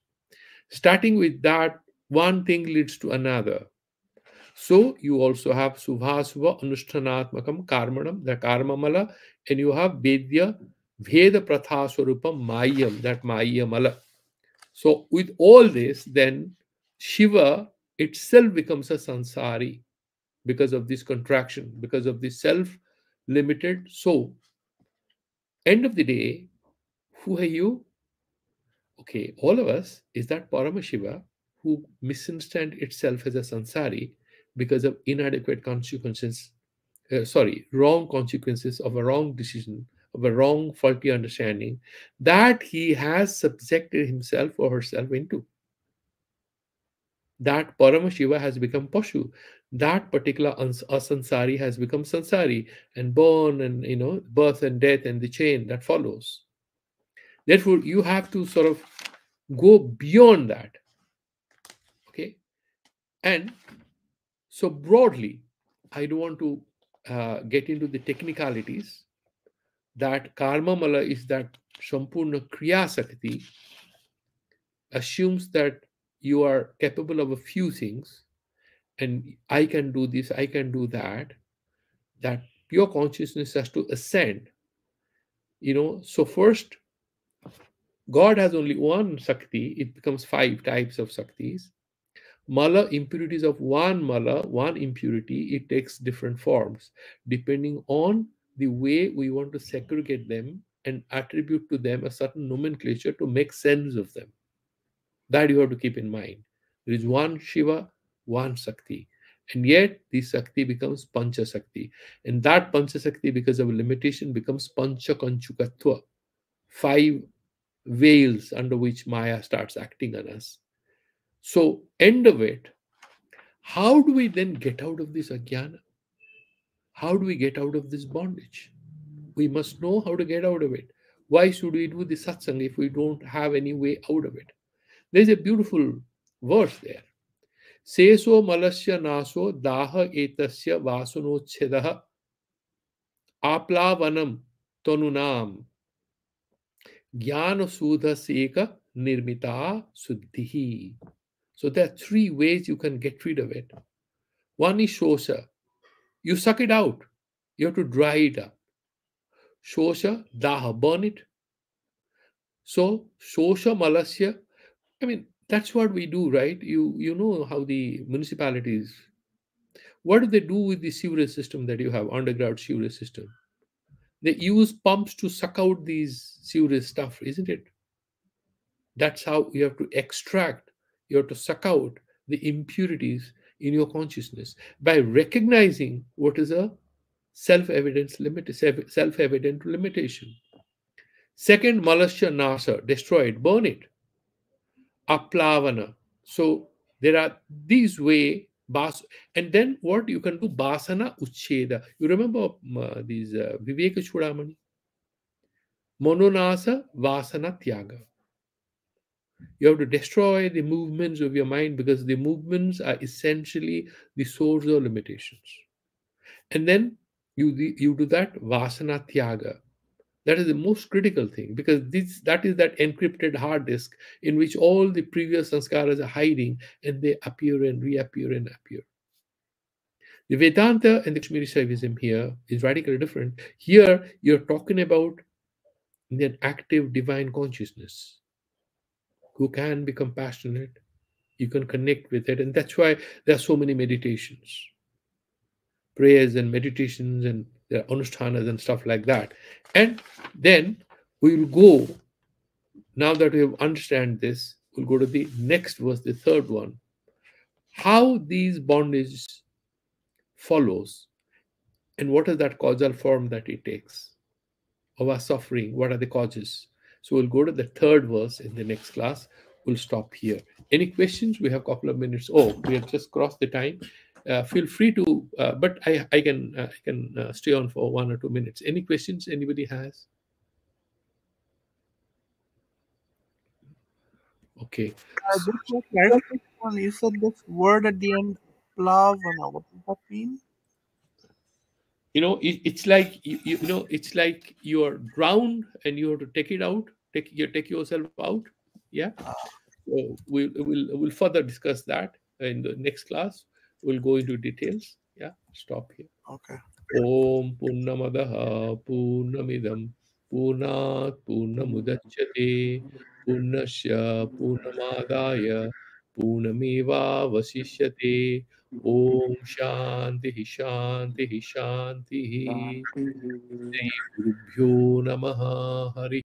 Starting with that, one thing leads to another. So you also have Subhasva Anushtanatmakam Karmanam, the Karma Mala, and you have Vedya Veda Pratha Swarupam Mayam, that Maya Mala. So with all this, then Shiva itself becomes a sansari because of this contraction, because of this self-limited. So, end of the day, who are you? Okay, all of us is that Paramashiva who misunderstand itself as a sansari because of inadequate consequences, wrong consequences of a wrong decision, of a wrong faulty understanding that he has subjected himself or herself into. That Paramashiva has become Pashu. That particular asansari has become Sansari and born and birth and death and the chain that follows. Therefore, you have to sort of go beyond that. Okay, and so broadly, I don't want to get into the technicalities. That karma mala is that sampurna kriya sakti assumes that you are capable of a few things, and I can do this, I can do that. That pure consciousness has to ascend. So first, God has only one Sakti, it becomes five types of Saktis. Mala, impurities of one mala, one impurity, it takes different forms depending on the way we want to segregate them and attribute to them a certain nomenclature to make sense of them. That you have to keep in mind. There is one Shiva, one Sakti. And yet, this Sakti becomes Pancha Sakti. And that Pancha Sakti, because of a limitation, becomes Pancha Kanchukatva. Five veils under which Maya starts acting on us. So, end of it, how do we then get out of this ajnana? How do we get out of this bondage? We must know how to get out of it. Why should we do the satsang if we don't have any way out of it? There's a beautiful verse there. Seso malasya naso daha etasya vasanochhedah aplavanam tonunam jnana sudha seka nirmita suddhihi. So there are three ways you can get rid of it. One is shosha. You suck it out. You have to dry it up. Shosha, daha, burn it. So shosha malasya, I mean, that's what we do, right? You know how the municipalities, what do they do with the sewerage system that you have, underground sewerage system? They use pumps to suck out these sewerage stuff, isn't it? That's how you have to extract, you have to suck out the impurities in your consciousness by recognizing what is a self-evident limitation. Second, malasya nasa, destroy it, burn it. Aplavana. So there are these way, and then what you can do, basana ucheda. You remember these Viveka Chudamani? Mononasa vasana tyaga. You have to destroy the movements of your mind because the movements are essentially the source of limitations. And then you do that vasana tyaga. That is the most critical thing because that is that encrypted hard disk in which all the previous sanskaras are hiding and they appear and reappear and appear. The Vedanta and the Kashmiri Saivism here is radically different. Here you're talking about an active divine consciousness who can be compassionate, you can connect with it, and that's why there are so many meditations, prayers and meditations, and there are anushthanas and stuff like that. And then we will go, now that we have understand this, we'll go to the next verse, the third one. how these bondage follows, and what is that causal form that it takes of our suffering. What are the causes? So we'll go to the third verse in the next class. We'll stop here. Any questions? We have a couple of minutes. Oh, we have just crossed the time. Feel free to, but I can stay on for 1 or 2 minutes. Any questions anybody has? Okay. Just for clarification, you said this word at the end, plavana. What does that mean? It's like it's like you're drowned and you have to take it out, take yourself out. Yeah. So we'll further discuss that in the next class. We'll go into details. Yeah, stop here. Okay. Om Purnamadaha Purnamidam Purnat Purnamudachyate Purnasya Purnamadaya Purnameva Vasishyate. Om Shanti Shanti Shanti. Shri Gurubhyo Namaha Hari